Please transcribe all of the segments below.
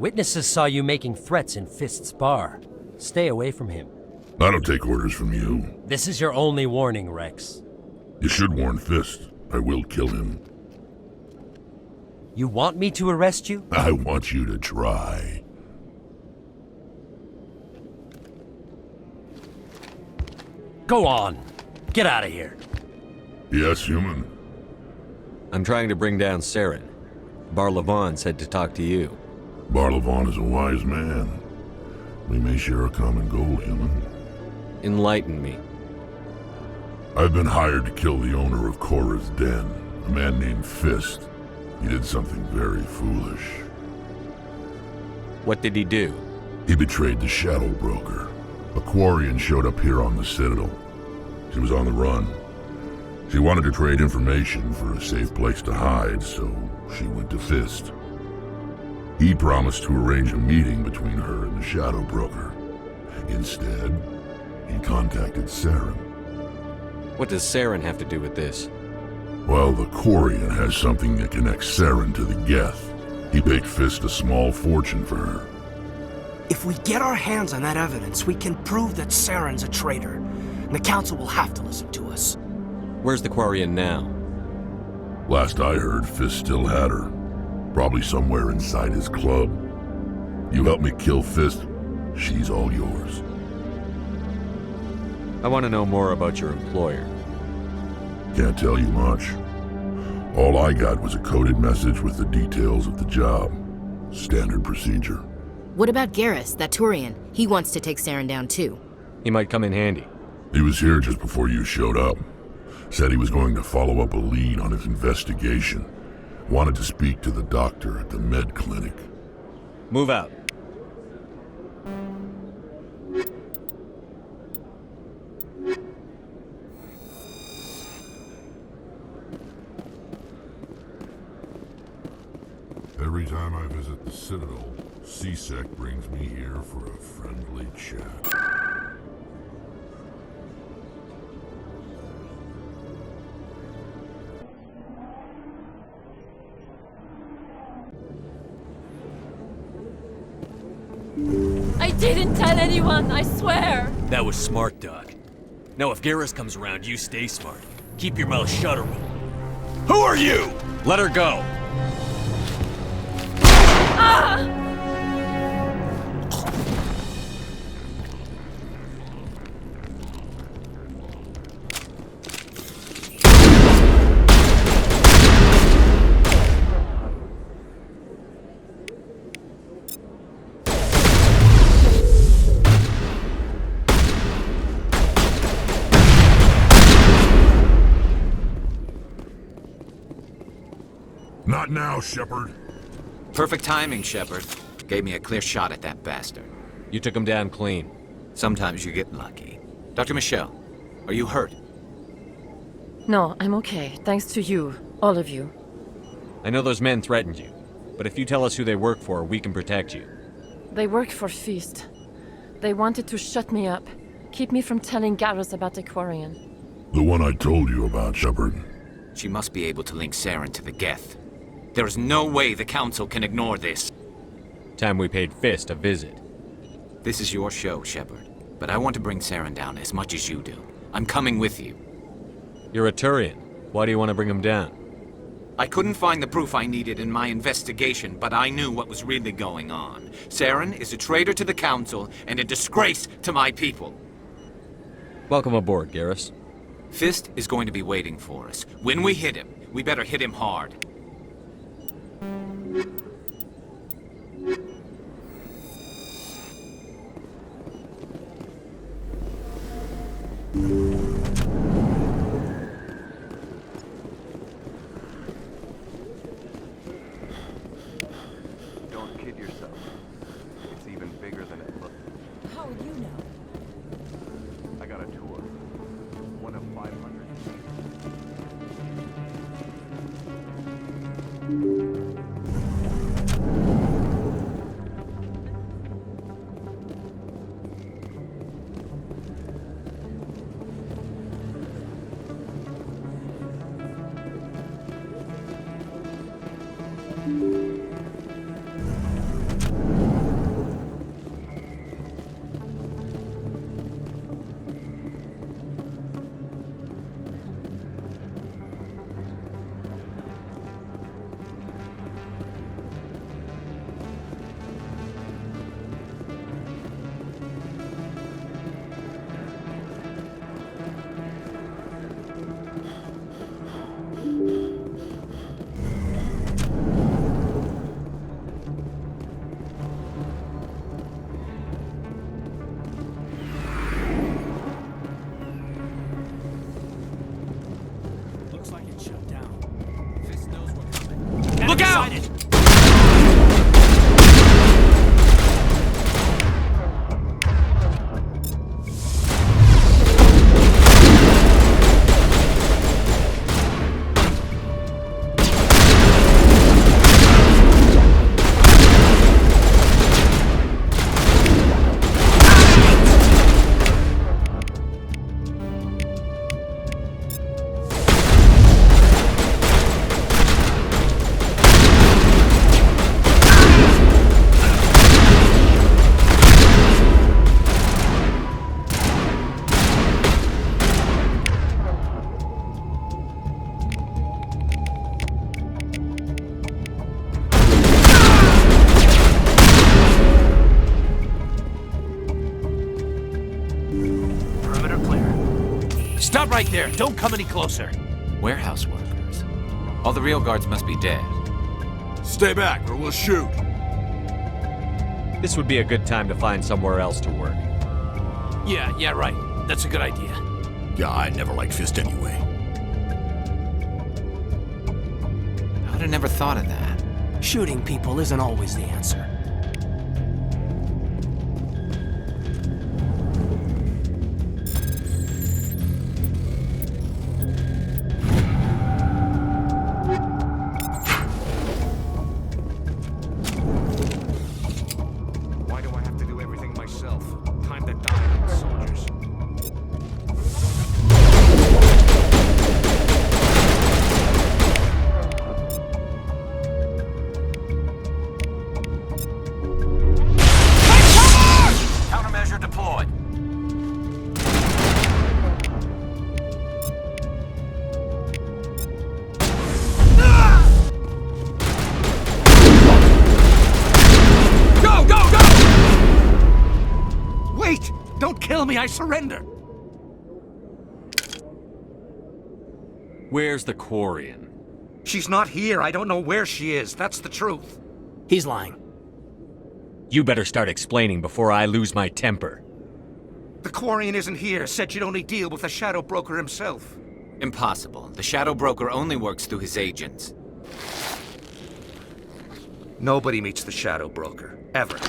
Witnesses saw you making threats in Fist's bar. Stay away from him. I don't take orders from you. This is your only warning, Rex. You should warn Fist. I will kill him. You want me to arrest you? I want you to try. Go on. Get out of here. Yes, human. I'm trying to bring down Saren. Barlavon said to talk to you. Barlavon is a wise man. We may share a common goal, human. Enlighten me. I've been hired to kill the owner of Cora's Den, a man named Fist. He did something very foolish. What did he do? He betrayed the Shadow Broker. A Quarian showed up here on the Citadel. She was on the run. She wanted to trade information for a safe place to hide, so she went to Fist. He promised to arrange a meeting between her and the Shadow Broker. Instead, he contacted Saren. What does Saren have to do with this? Well, the Quarian has something that connects Saren to the Geth. He paid Fist a small fortune for her. If we get our hands on that evidence, we can prove that Saren's a traitor. And the Council will have to listen to us. Where's the Quarian now? Last I heard, Fist still had her. Probably somewhere inside his club. You help me kill Fist, she's all yours. I want to know more about your employer. Can't tell you much. All I got was a coded message with the details of the job. Standard procedure. What about Garrus, that Turian? He wants to take Saren down too. He might come in handy. He was here just before you showed up. Said he was going to follow up a lead on his investigation. Wanted to speak to the doctor at the med clinic. Move out. Every time I visit the Citadel, C-Sec brings me here for a friendly chat. I didn't tell anyone, I swear! That was smart, Doc. Now if Garrus comes around, you stay smart. Keep your mouth shut or Who are you? Let her go! Ah! Not now, Shepard. Perfect timing, Shepard. Gave me a clear shot at that bastard. You took him down clean. Sometimes you get lucky. Dr. Michelle, are you hurt? No, I'm okay, thanks to you, all of you. I know those men threatened you, but if you tell us who they work for, we can protect you. They work for Feast. They wanted to shut me up, keep me from telling Garrus about the Quarian. The one I told you about, Shepard. She must be able to link Saren to the Geth. There is no way the Council can ignore this. Time we paid Fist a visit. This is your show, Shepard. But I want to bring Saren down as much as you do. I'm coming with you. You're a Turian. Why do you want to bring him down? I couldn't find the proof I needed in my investigation, but I knew what was really going on. Saren is a traitor to the Council and a disgrace to my people. Welcome aboard, Garrus. Fist is going to be waiting for us. When we hit him, we better hit him hard. Don't kid yourself. It's even bigger than it looks. How would you know? I got a tour. One of 500. Stop right there. Don't come any closer. Warehouse workers. All the real guards must be dead. Stay back or we'll shoot. This would be a good time to find somewhere else to work. Yeah, right. That's a good idea. Yeah, I never liked Fist anyway. I'd have never thought of that. Shooting people isn't always the answer. Why do I have to do everything myself? Time to die, soldiers. Countermeasure deployed. Go! Wait! Don't kill me, I surrender! Where's the Quarian? She's not here. I don't know where she is. That's the truth. He's lying. You better start explaining before I lose my temper. The Quarian isn't here. Said you'd only deal with the Shadow Broker himself. Impossible. The Shadow Broker only works through his agents. Nobody meets the Shadow Broker. Ever.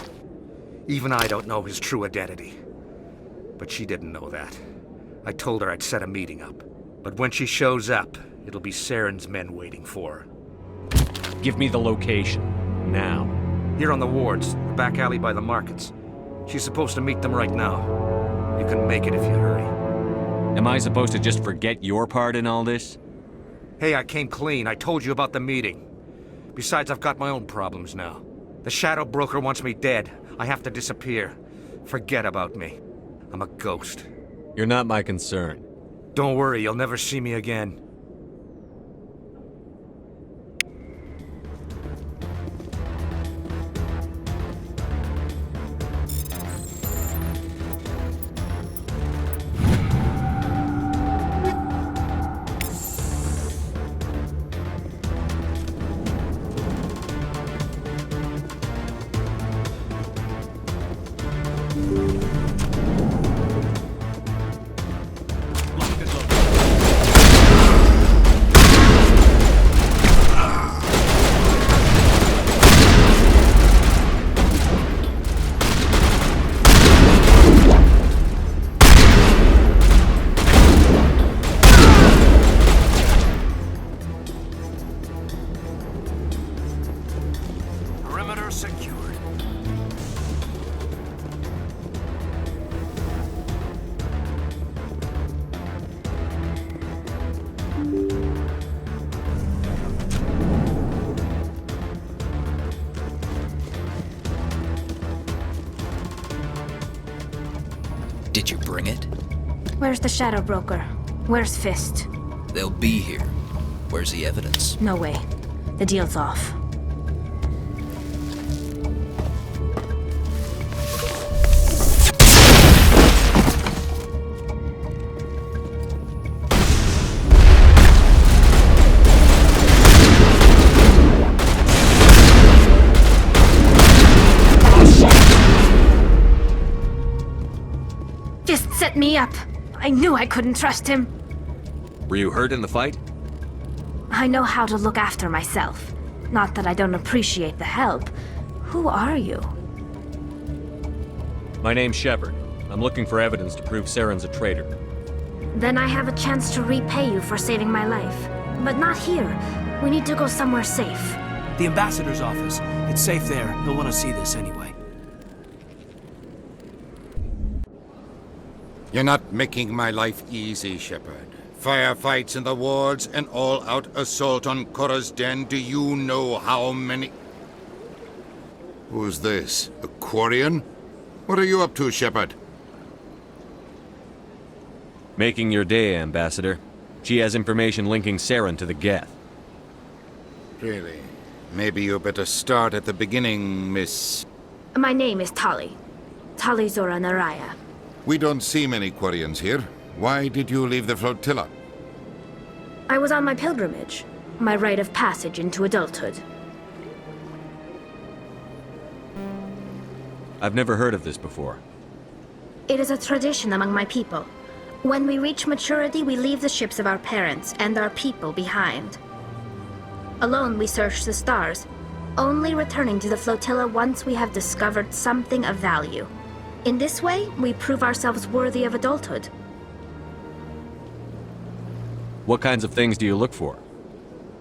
Even I don't know his true identity. But she didn't know that. I told her I'd set a meeting up. But when she shows up, it'll be Saren's men waiting for her. Give me the location. Now. Here on the wards, the back alley by the markets. She's supposed to meet them right now. You can make it if you hurry. Am I supposed to just forget your part in all this? Hey, I came clean. I told you about the meeting. Besides, I've got my own problems now. The Shadow Broker wants me dead. I have to disappear. Forget about me. I'm a ghost. You're not my concern. Don't worry, you'll never see me again. Perimeter secured. Did you bring it? Where's the Shadow Broker? Where's Fist? They'll be here. Where's the evidence? No way. The deal's off. Fist set me up. I knew I couldn't trust him. Were you hurt in the fight? I know how to look after myself. Not that I don't appreciate the help. Who are you? My name's Shepard. I'm looking for evidence to prove Saren's a traitor. Then I have a chance to repay you for saving my life. But not here. We need to go somewhere safe. The ambassador's office. It's safe there. He'll want to see this anyway. You're not making my life easy, Shepard. Firefights in the wards, an all-out assault on Korra's den. Do you know how many... Who's this? A Quarian? What are you up to, Shepard? Making your day, Ambassador. She has information linking Saren to the Geth. Really? Maybe you better start at the beginning, Miss... My name is Tali. Tali Zora Naraya. We don't see many Quarians here. Why did you leave the flotilla? I was on my pilgrimage, my rite of passage into adulthood. I've never heard of this before. It is a tradition among my people. When we reach maturity, we leave the ships of our parents and our people behind. Alone, we search the stars, only returning to the flotilla once we have discovered something of value. In this way, we prove ourselves worthy of adulthood. What kinds of things do you look for?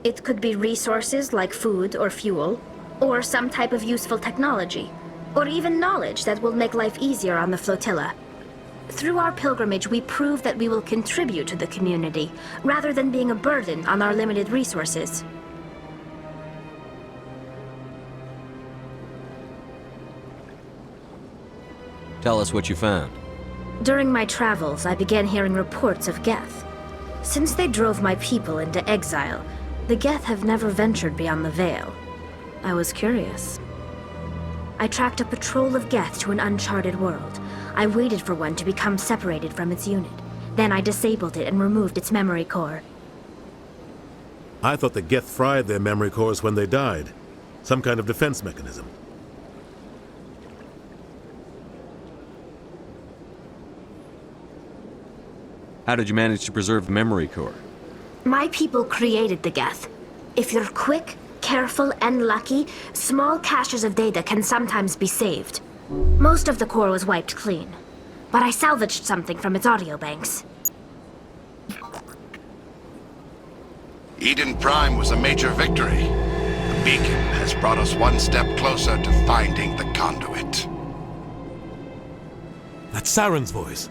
It could be resources like food or fuel, or some type of useful technology, or even knowledge that will make life easier on the flotilla. Through our pilgrimage, we prove that we will contribute to the community, rather than being a burden on our limited resources. Tell us what you found. During my travels, I began hearing reports of Geth. Since they drove my people into exile, the Geth have never ventured beyond the Veil. I was curious. I tracked a patrol of Geth to an uncharted world. I waited for one to become separated from its unit. Then I disabled it and removed its memory core. I thought the Geth fried their memory cores when they died. Some kind of defense mechanism. How did you manage to preserve the memory core? My people created the Geth. If you're quick, careful, and lucky, small caches of data can sometimes be saved. Most of the core was wiped clean, but I salvaged something from its audio banks. Eden Prime was a major victory. The beacon has brought us one step closer to finding the conduit. That's Saren's voice.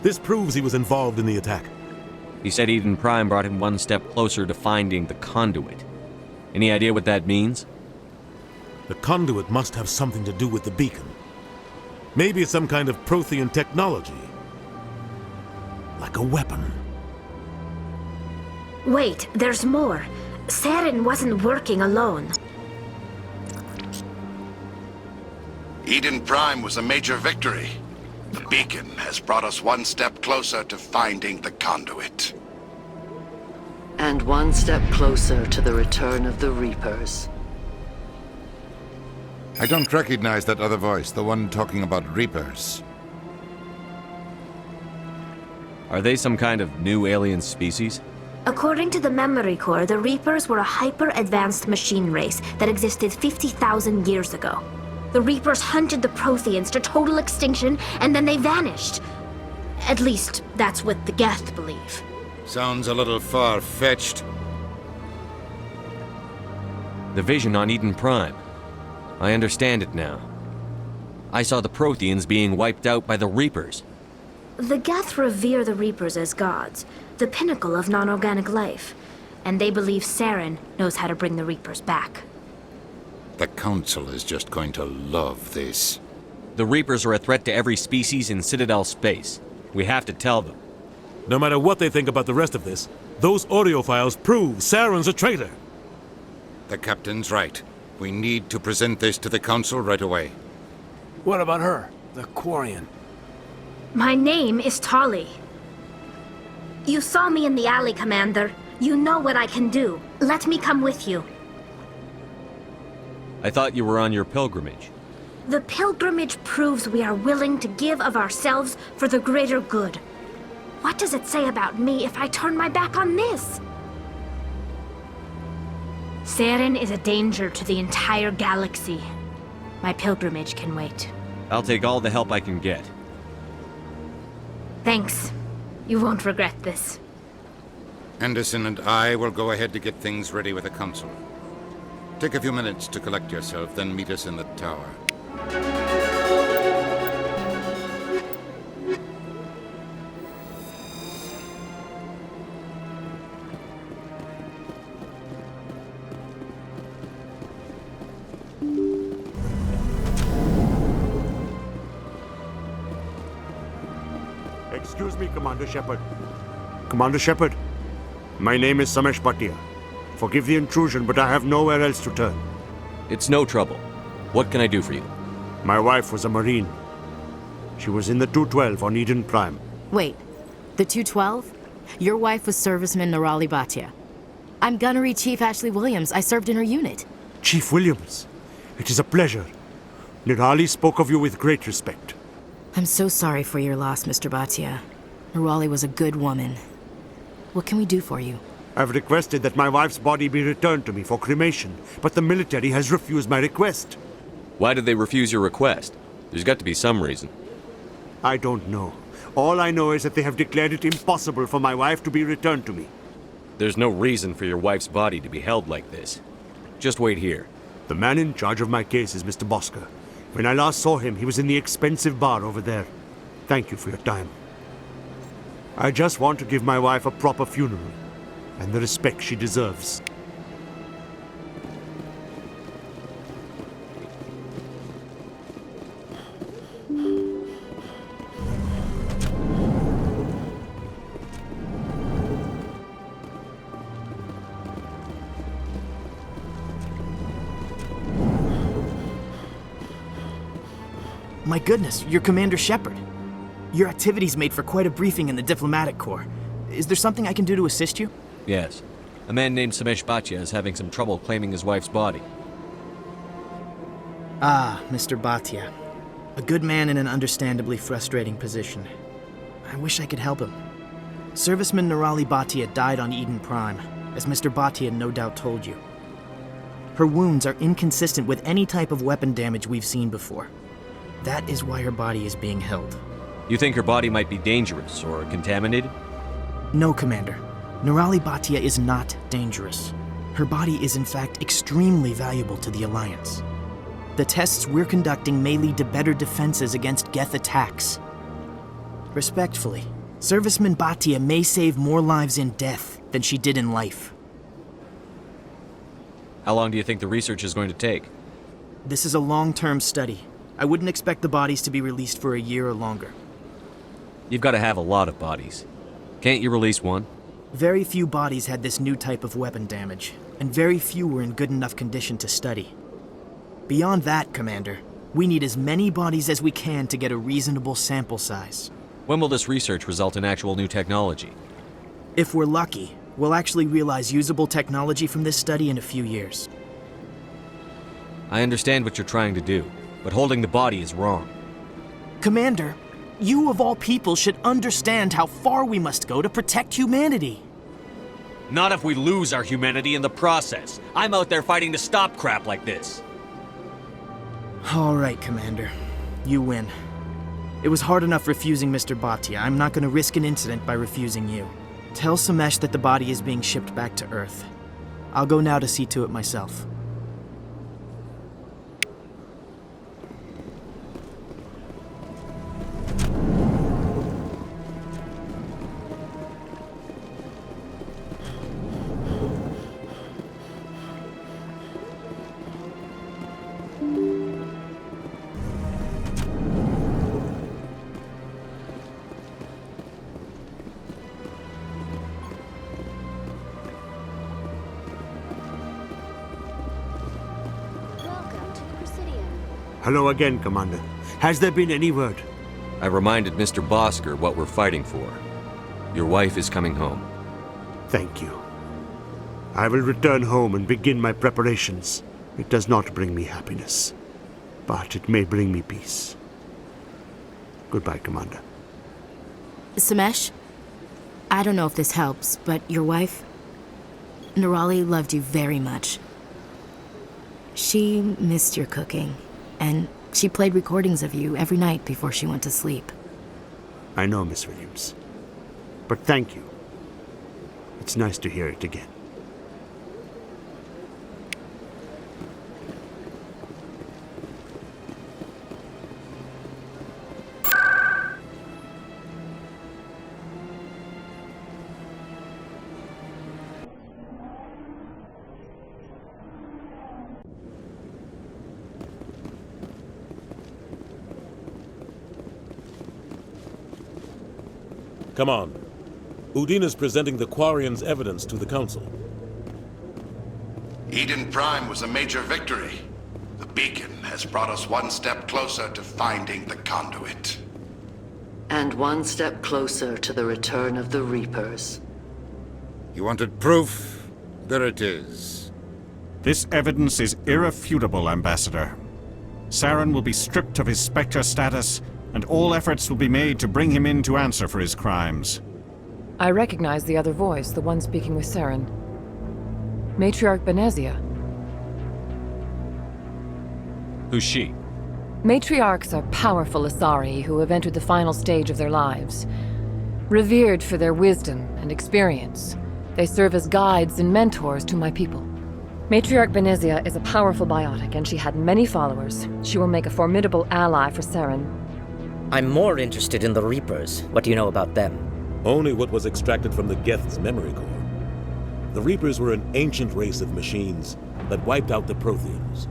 This proves he was involved in the attack. He said Eden Prime brought him one step closer to finding the conduit. Any idea what that means? The conduit must have something to do with the beacon. Maybe it's some kind of Prothean technology. Like a weapon. Wait, there's more. Saren wasn't working alone. Eden Prime was a major victory. The beacon has brought us one step closer to finding the conduit. And one step closer to the return of the Reapers. I don't recognize that other voice, the one talking about Reapers. Are they some kind of new alien species? According to the memory core, the Reapers were a hyper-advanced machine race that existed 50,000 years ago. The Reapers hunted the Protheans to total extinction, and then they vanished. At least, that's what the Geth believe. Sounds a little far-fetched. The vision on Eden Prime. I understand it now. I saw the Protheans being wiped out by the Reapers. The Geth revere the Reapers as gods, the pinnacle of non-organic life. And they believe Saren knows how to bring the Reapers back. The Council is just going to love this. The Reapers are a threat to every species in Citadel space. We have to tell them. No matter what they think about the rest of this, those audio files prove Saren's a traitor. The Captain's right. We need to present this to the Council right away. What about her, the Quarian? My name is Tali. You saw me in the alley, Commander. You know what I can do. Let me come with you. I thought you were on your pilgrimage. The pilgrimage proves we are willing to give of ourselves for the greater good. What does it say about me if I turn my back on this? Saren is a danger to the entire galaxy. My pilgrimage can wait. I'll take all the help I can get. Thanks. You won't regret this. Anderson and I will go ahead to get things ready with the Council. Take a few minutes to collect yourself, then meet us in the tower. Excuse me, Commander Shepard. Commander Shepard, my name is Samesh Bhatia. Forgive the intrusion, but I have nowhere else to turn. It's no trouble. What can I do for you? My wife was a Marine. She was in the 212 on Eden Prime. Wait, The 212? Your wife was serviceman Nirali Bhatia. I'm Gunnery Chief Ashley Williams. I served in her unit. Chief Williams, it is a pleasure. Nirali spoke of you with great respect. I'm so sorry for your loss, Mr. Bhatia. Nirali was a good woman. What can we do for you? I've requested that my wife's body be returned to me for cremation, but the military has refused my request. Why did they refuse your request? There's got to be some reason. I don't know. All I know is that they have declared it impossible for my wife to be returned to me. There's no reason for your wife's body to be held like this. Just wait here. The man in charge of my case is Mr. Bosker. When I last saw him, he was in the expensive bar over there. Thank you for your time. I just want to give my wife a proper funeral, and the respect she deserves. My goodness, you're Commander Shepard. Your activities made for quite a briefing in the Diplomatic Corps. Is there something I can do to assist you? Yes. A man named Samesh Bhatia is having some trouble claiming his wife's body. Ah, Mr. Bhatia. A good man in an understandably frustrating position. I wish I could help him. Serviceman Nirali Bhatia died on Eden Prime, as Mr. Bhatia no doubt told you. Her wounds are inconsistent with any type of weapon damage we've seen before. That is why her body is being held. You think her body might be dangerous or contaminated? No, Commander. Nirali Bhatia is not dangerous. Her body is in fact extremely valuable to the Alliance. The tests we're conducting may lead to better defenses against Geth attacks. Respectfully, Serviceman Bhatia may save more lives in death than she did in life. How long do you think the research is going to take? This is a long-term study. I wouldn't expect the bodies to be released for a year or longer. You've got to have a lot of bodies. Can't you release one? Very few bodies had this new type of weapon damage, and very few were in good enough condition to study. Beyond that, Commander, we need as many bodies as we can to get a reasonable sample size. When will this research result in actual new technology? If we're lucky, we'll actually realize usable technology from this study in a few years. I understand what you're trying to do, but holding the body is wrong. Commander, you of all people should understand how far we must go to protect humanity. Not if we lose our humanity in the process. I'm out there fighting to stop crap like this. All right, Commander. You win. It was hard enough refusing Mr. Bhatia. I'm not going to risk an incident by refusing you. Tell Samesh that the body is being shipped back to Earth. I'll go now to see to it myself. Hello again, Commander. Has there been any word? I reminded Mr. Bosker what we're fighting for. Your wife is coming home. Thank you. I will return home and begin my preparations. It does not bring me happiness, but it may bring me peace. Goodbye, Commander. Samesh, I don't know if this helps, but your wife, Nirali, loved you very much. She missed your cooking, and she played recordings of you every night before she went to sleep. I know, Miss Williams. But thank you. It's nice to hear it again. Come on. Udine is presenting the Quarians' evidence to the Council. Eden Prime was a major victory. The beacon has brought us one step closer to finding the conduit. And one step closer to the return of the Reapers. You wanted proof? There it is. This evidence is irrefutable, Ambassador. Saren will be stripped of his Spectre status, and all efforts will be made to bring him in to answer for his crimes. I recognize the other voice, the one speaking with Saren. Matriarch Benezia. Who's she? Matriarchs are powerful Asari who have entered the final stage of their lives. Revered for their wisdom and experience, they serve as guides and mentors to my people. Matriarch Benezia is a powerful biotic, and she had many followers. She will make a formidable ally for Saren. I'm more interested in the Reapers. What do you know about them? Only what was extracted from the Geth's memory core. The Reapers were an ancient race of machines that wiped out the Protheans.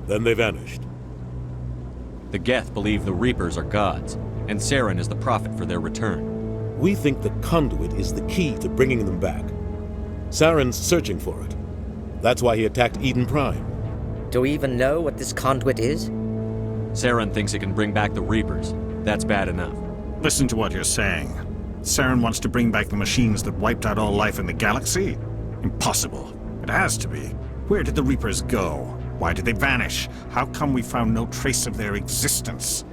Then they vanished. The Geth believe the Reapers are gods, and Saren is the prophet for their return. We think the conduit is the key to bringing them back. Saren's searching for it. That's why he attacked Eden Prime. Do we even know what this conduit is? Saren thinks it can bring back the Reapers. That's bad enough. Listen to what you're saying. Saren wants to bring back the machines that wiped out all life in the galaxy? Impossible. It has to be. Where did the Reapers go? Why did they vanish? How come we found no trace of their existence?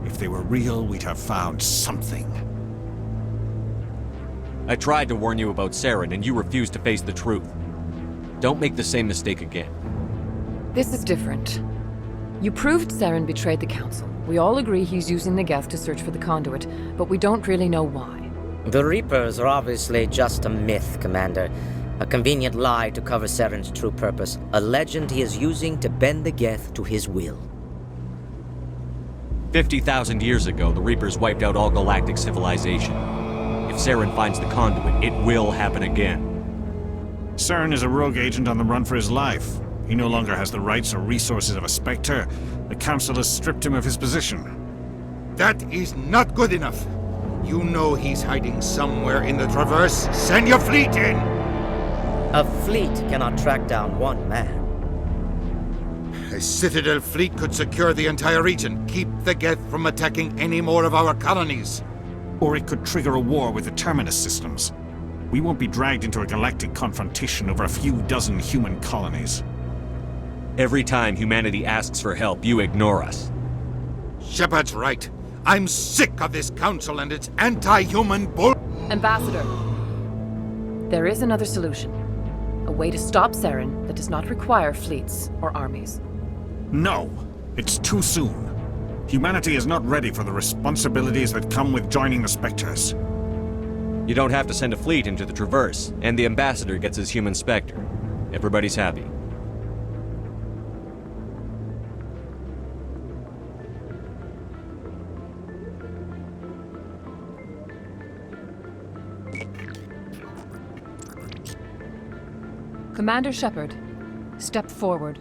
If they were real, we'd have found something. I tried to warn you about Saren, and you refused to face the truth. Don't make the same mistake again. This is different. You proved Saren betrayed the Council. We all agree he's using the Geth to search for the conduit, but we don't really know why. The Reapers are obviously just a myth, Commander. A convenient lie to cover Saren's true purpose. A legend he is using to bend the Geth to his will. 50,000 years ago, the Reapers wiped out all galactic civilization. If Saren finds the conduit, it will happen again. Saren is a rogue agent on the run for his life. He no longer has the rights or resources of a Spectre. The Council has stripped him of his position. That is not good enough. You know he's hiding somewhere in the Traverse. Send your fleet in! A fleet cannot track down one man. A Citadel fleet could secure the entire region, keep the Geth from attacking any more of our colonies. Or it could trigger a war with the Terminus systems. We won't be dragged into a galactic confrontation over a few dozen human colonies. Every time humanity asks for help, you ignore us. Shepard's right. I'm sick of this council and its anti-human bull... Ambassador, there is another solution. A way to stop Saren that does not require fleets or armies. No, it's too soon. Humanity is not ready for the responsibilities that come with joining the Spectres. You don't have to send a fleet into the Traverse, and the Ambassador gets his human Spectre. Everybody's happy. Commander Shepard, step forward.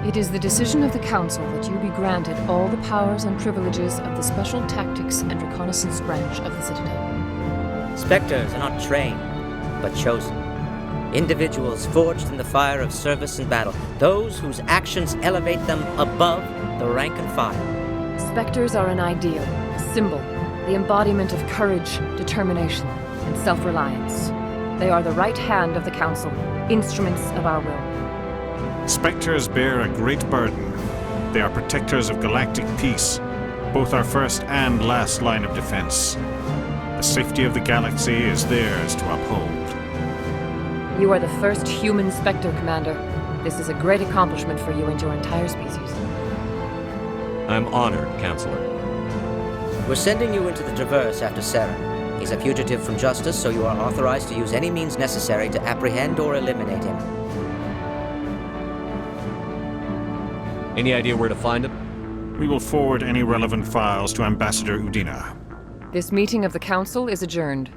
It is the decision of the Council that you be granted all the powers and privileges of the Special Tactics and Reconnaissance Branch of the Citadel. Spectres are not trained, but chosen. Individuals forged in the fire of service and battle. Those whose actions elevate them above the rank and file. Spectres are an ideal, a symbol, the embodiment of courage, determination, and self-reliance. They are the right hand of the Council, instruments of our will. Spectres bear a great burden. They are protectors of galactic peace, both our first and last line of defense. The safety of the galaxy is theirs to uphold. You are the first human Spectre, Commander. This is a great accomplishment for you and your entire species. I'm honored, Counselor. We're sending you into the Traverse after Saren. He's a fugitive from justice, so you are authorized to use any means necessary to apprehend or eliminate him. Any idea where to find him? We will forward any relevant files to Ambassador Udina. This meeting of the Council is adjourned.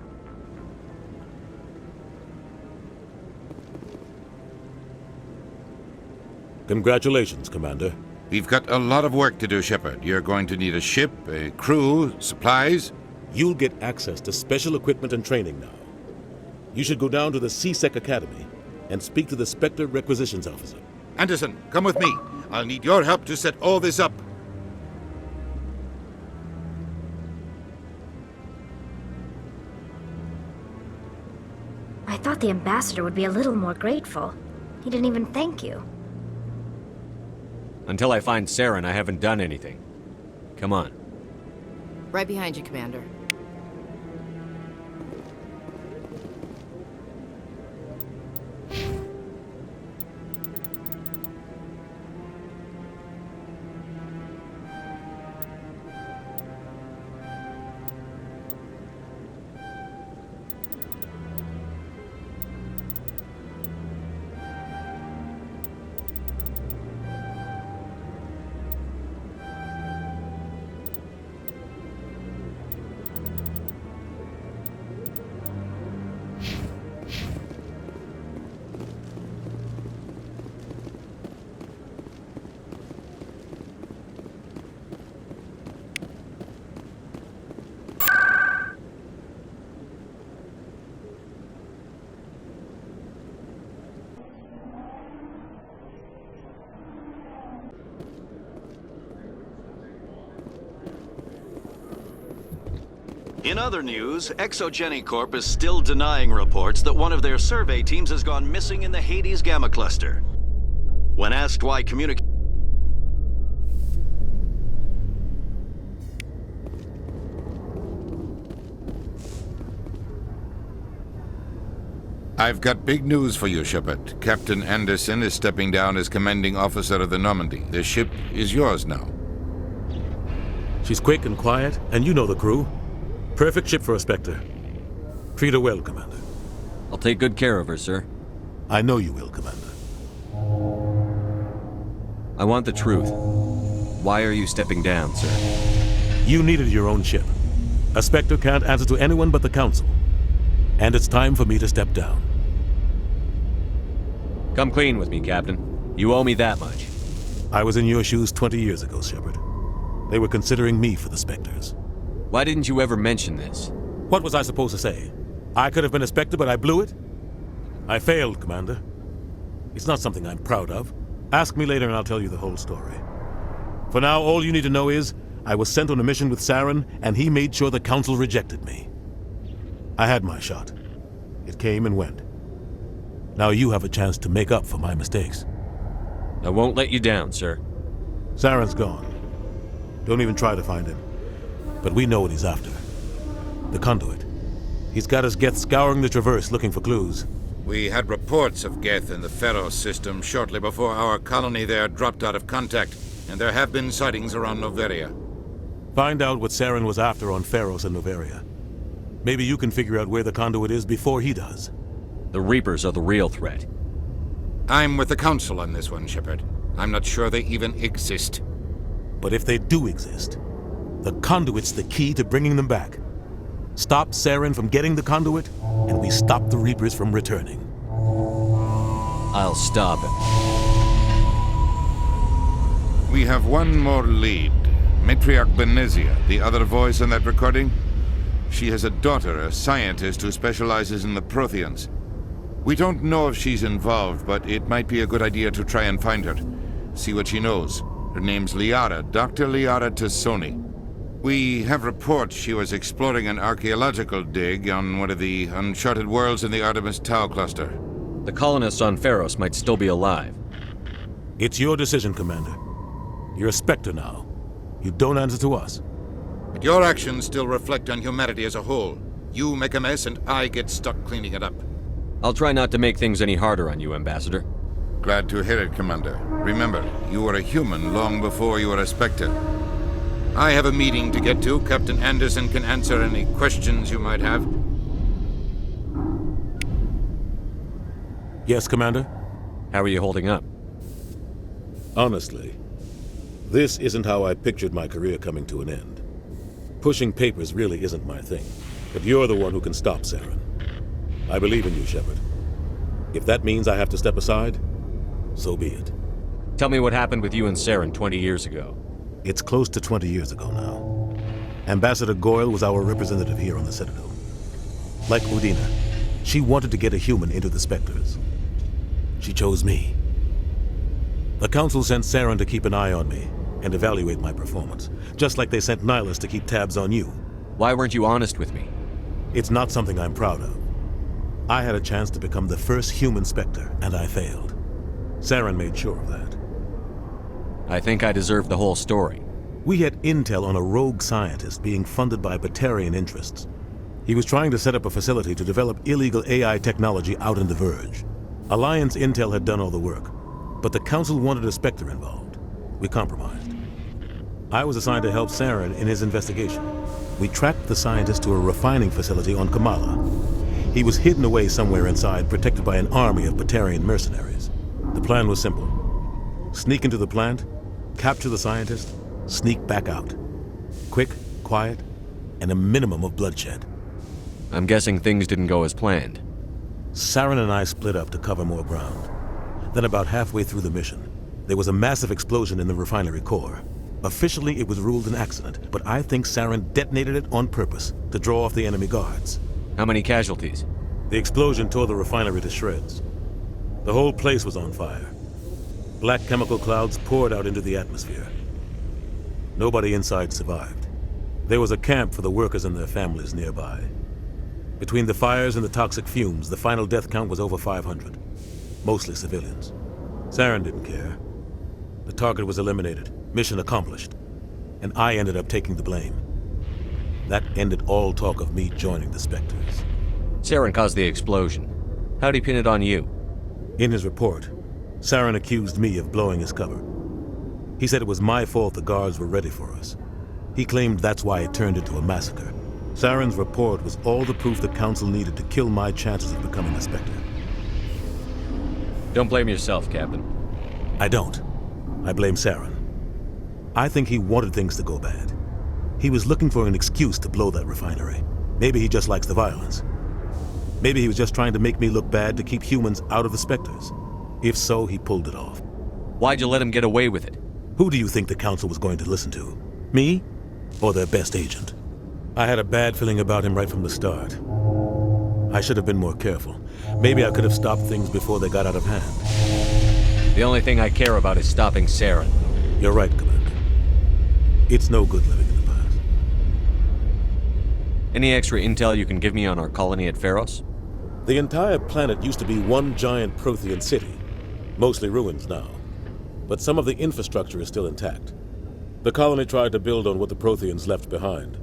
Congratulations, Commander. We've got a lot of work to do, Shepard. You're going to need a ship, a crew, supplies. You'll get access to special equipment and training now. You should go down to the CSEC Academy and speak to the Spectre Requisitions Officer. Anderson, come with me. I'll need your help to set all this up. I thought the ambassador would be a little more grateful. He didn't even thank you. Until I find Saren, I haven't done anything. Come on. Right behind you, Commander. In other news, Exogeny Corp is still denying reports that one of their survey teams has gone missing in the Hades Gamma Cluster. When asked why I've got big news for you, Shepard. Captain Anderson is stepping down as commanding officer of the Normandy. The ship is yours now. She's quick and quiet, and you know the crew. Perfect ship for a Spectre. Treat her well, Commander. I'll take good care of her, sir. I know you will, Commander. I want the truth. Why are you stepping down, sir? You needed your own ship. A Spectre can't answer to anyone but the Council. And it's time for me to step down. Come clean with me, Captain. You owe me that much. I was in your shoes 20 years ago, Shepard. They were considering me for the Spectres. Why didn't you ever mention this? What was I supposed to say? I could have been a Spectre, but I blew it? I failed, Commander. It's not something I'm proud of. Ask me later and I'll tell you the whole story. For now, all you need to know is, I was sent on a mission with Saren, and he made sure the Council rejected me. I had my shot. It came and went. Now you have a chance to make up for my mistakes. I won't let you down, sir. Saren's gone. Don't even try to find him. But we know what he's after. The conduit. He's got his Geth scouring the Traverse looking for clues. We had reports of Geth in the Pharos system shortly before our colony there dropped out of contact, and there have been sightings around Noveria. Find out what Saren was after on Pharos and Noveria. Maybe you can figure out where the conduit is before he does. The Reapers are the real threat. I'm with the Council on this one, Shepard. I'm not sure they even exist. But if they do exist, the conduit's the key to bringing them back. Stop Saren from getting the conduit, and we stop the Reapers from returning. I'll stop him. We have one more lead. Matriarch Benezia, the other voice on that recording. She has a daughter, a scientist who specializes in the Protheans. We don't know if she's involved, but it might be a good idea to try and find her. See what she knows. Her name's Liara, Dr. Liara Tassoni. We have reports she was exploring an archaeological dig on one of the uncharted worlds in the Artemis Tau cluster. The colonists on Pharos might still be alive. It's your decision, Commander. You're a Spectre now. You don't answer to us. But your actions still reflect on humanity as a whole. You make a mess and I get stuck cleaning it up. I'll try not to make things any harder on you, Ambassador. Glad to hear it, Commander. Remember, you were a human long before you were a Spectre. I have a meeting to get to. Captain Anderson can answer any questions you might have. Yes, Commander? How are you holding up? Honestly, this isn't how I pictured my career coming to an end. Pushing papers really isn't my thing, but you're the one who can stop Saren. I believe in you, Shepard. If that means I have to step aside, so be it. Tell me what happened with you and Saren 20 years ago. It's close to 20 years ago now. Ambassador Goyle was our representative here on the Citadel. Like Udina, she wanted to get a human into the Spectres. She chose me. The Council sent Saren to keep an eye on me and evaluate my performance, just like they sent Nihilus to keep tabs on you. Why weren't you honest with me? It's not something I'm proud of. I had a chance to become the first human Spectre, and I failed. Saren made sure of that. I think I deserve the whole story. We had intel on a rogue scientist being funded by Batarian interests. He was trying to set up a facility to develop illegal AI technology out in the Verge. Alliance intel had done all the work, but the Council wanted a Spectre involved. We compromised. I was assigned to help Saren in his investigation. We tracked the scientist to a refining facility on Kamala. He was hidden away somewhere inside, protected by an army of Batarian mercenaries. The plan was simple. Sneak into the plant, capture the scientist, sneak back out. Quick, quiet, and a minimum of bloodshed. I'm guessing things didn't go as planned. Saren and I split up to cover more ground. Then about halfway through the mission, there was a massive explosion in the refinery core. Officially, it was ruled an accident, but I think Saren detonated it on purpose to draw off the enemy guards. How many casualties? The explosion tore the refinery to shreds. The whole place was on fire. Black chemical clouds poured out into the atmosphere. Nobody inside survived. There was a camp for the workers and their families nearby. Between the fires and the toxic fumes, the final death count was over 500. Mostly civilians. Saren didn't care. The target was eliminated, mission accomplished, and I ended up taking the blame. That ended all talk of me joining the Spectres. Saren caused the explosion. How'd he pin it on you? In his report, Saren accused me of blowing his cover. He said it was my fault the guards were ready for us. He claimed that's why it turned into a massacre. Saren's report was all the proof the Council needed to kill my chances of becoming a Spectre. Don't blame yourself, Captain. I don't. I blame Saren. I think he wanted things to go bad. He was looking for an excuse to blow that refinery. Maybe he just likes the violence. Maybe he was just trying to make me look bad to keep humans out of the Spectres. If so, he pulled it off. Why'd you let him get away with it? Who do you think the Council was going to listen to? Me? Or their best agent? I had a bad feeling about him right from the start. I should have been more careful. Maybe I could have stopped things before they got out of hand. The only thing I care about is stopping Saren. You're right, Commander. It's no good living in the past. Any extra intel you can give me on our colony at Pharos? The entire planet used to be one giant Prothean city. Mostly ruins now. But some of the infrastructure is still intact. The colony tried to build on what the Protheans left behind.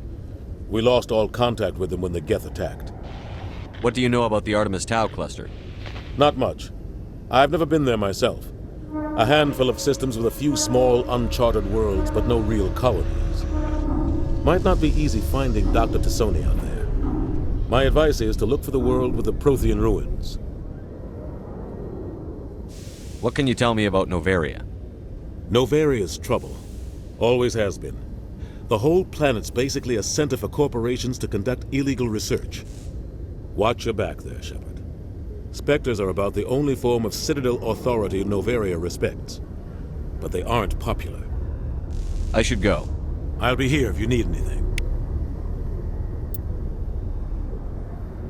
We lost all contact with them when the Geth attacked. What do you know about the Artemis Tau cluster? Not much. I've never been there myself. A handful of systems with a few small, uncharted worlds, but no real colonies. Might not be easy finding Dr. Tassoni out there. My advice is to look for the world with the Prothean ruins. What can you tell me about Novaria? Novaria's trouble. Always has been. The whole planet's basically a center for corporations to conduct illegal research. Watch your back there, Shepard. Spectres are about the only form of Citadel authority Novaria respects. But they aren't popular. I should go. I'll be here if you need anything.